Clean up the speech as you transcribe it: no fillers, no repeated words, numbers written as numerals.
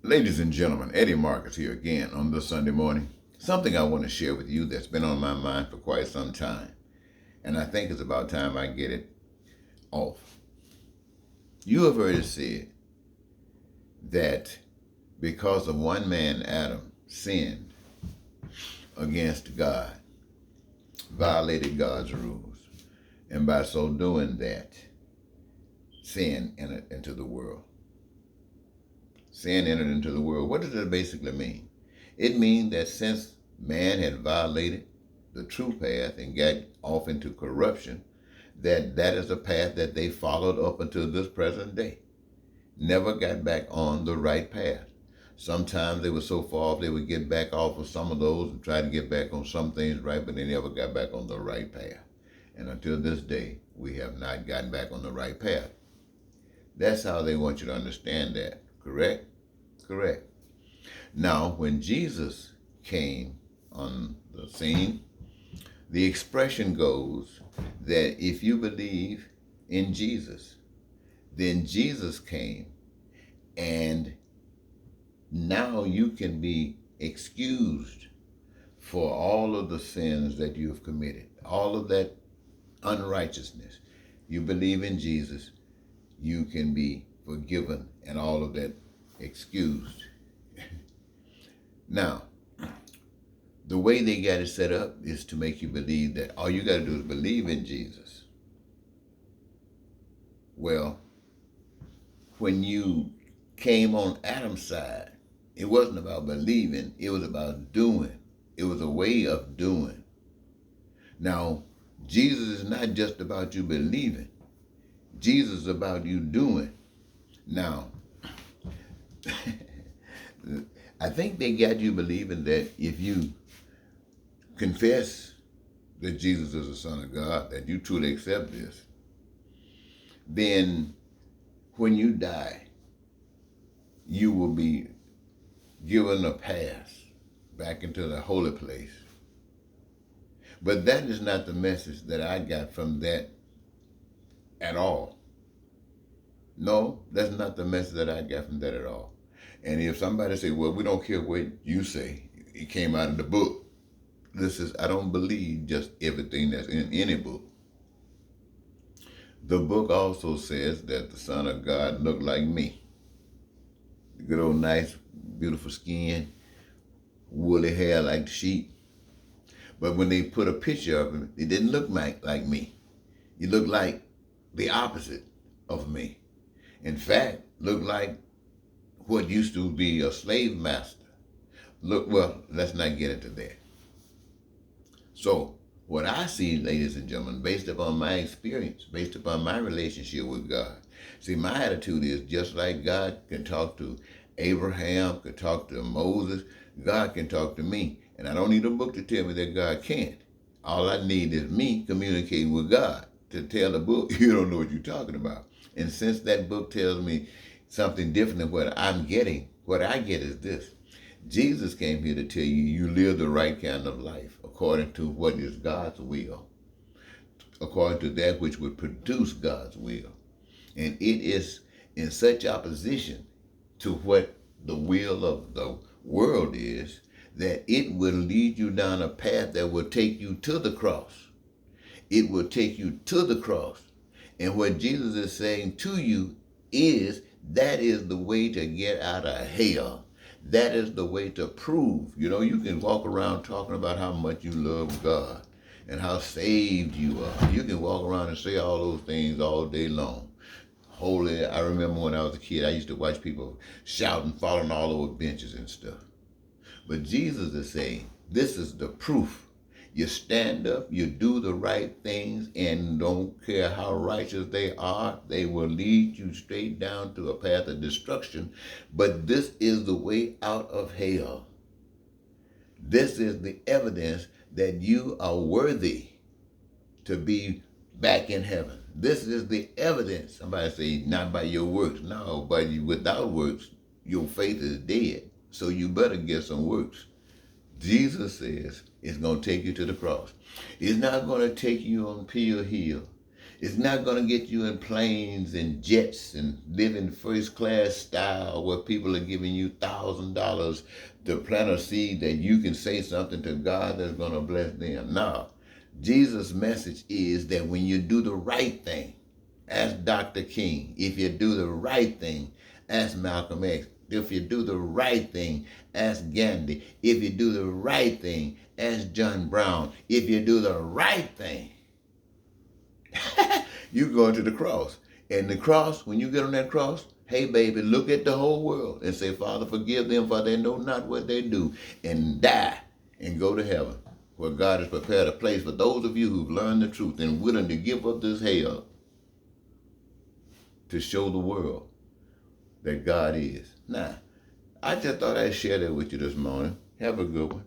Ladies and gentlemen, Eddie Marcus here again on this Sunday morning. Something I want to share with you that's been on my mind for quite some time, and I think it's about time I get it off. You have heard it said that because of one man, Adam, sinned against God, violated God's rules, and by so doing that, sin entered into the world. Sin entered into the world. What does that basically mean? It means that since man had violated the true path and got off into corruption, that is a path that they followed up until this present day. Never got back on the right path. Sometimes they were so far off they would get back off of some of those and try to get back on some things right, but they never got back on the right path. And until this day, we have not gotten back on the right path. That's how they want you to understand that. Correct? Correct. Now, when Jesus came on the scene, the expression goes that if you believe in Jesus, then Jesus came and now you can be excused for all of the sins that you have committed, all of that unrighteousness. You believe in Jesus, you can be forgiven and all of that excused. Now, the way they got it set up is to make you believe that all you got to do is believe in Jesus. Well, when you came on Adam's side, it wasn't about believing, it was about doing. It was a way of doing. Now, Jesus is not just about you believing. Jesus is about you doing. Now, I think they got you believing that if you confess that Jesus is the Son of God, that you truly accept this, then when you die, you will be given a pass back into the holy place. But that is not the message that I got from that at all. No, that's not the message that I got from that at all. And if somebody say, well, we don't care what you say, it came out of the book. I don't believe just everything that's in any book. The book also says that the Son of God looked like me. Good old nice, beautiful skin, woolly hair like the sheep. But when they put a picture of him, it didn't look like me. He looked like the opposite of me. In fact, looked like what used to be a slave master. Well, let's not get into that. So, what I see, ladies and gentlemen, based upon my experience, based upon my relationship with God, see, my attitude is just like God can talk to Abraham, could talk to Moses, God can talk to me. And I don't need a book to tell me that God can't. All I need is me communicating with God to tell the book, you don't know what you're talking about. And since that book tells me something different than what I'm getting, what I get is this. Jesus came here to tell you, you live the right kind of life according to what is God's will, according to that which would produce God's will. And it is in such opposition to what the will of the world is that it will lead you down a path that will take you to the cross. It will take you to the cross. And what Jesus is saying to you is that is the way to get out of hell. That is the way to prove. You know, you can walk around talking about how much you love God and how saved you are. You can walk around and say all those things all day long. Holy, I remember when I was a kid, I used to watch people shouting, falling all over benches and stuff. But Jesus is saying, this is the proof. You stand up, you do the right things, and don't care how righteous they are, they will lead you straight down to a path of destruction. But this is the way out of hell. This is the evidence that you are worthy to be back in heaven. This is the evidence. Somebody say, not by your works. No, but without works, your faith is dead. So you better get some works. Jesus says it's going to take you to the cross. It's not going to take you on Peel Hill. It's not going to get you in planes and jets and living first class style where people are giving you $1,000 to plant a seed that you can say something to God that's going to bless them. No. Jesus' message is that when you do the right thing, ask Dr. King. If you do the right thing, ask Malcolm X. If you do the right thing, ask Gandhi. If you do the right thing, ask John Brown. If you do the right thing, you go to the cross. And the cross, when you get on that cross, hey baby, look at the whole world and say, Father, forgive them, for they know not what they do, and die and go to heaven, where God has prepared a place for those of you who've learned the truth and willing to give up this hell to show the world that God is. Now, I just thought I'd share that with you this morning. Have a good one.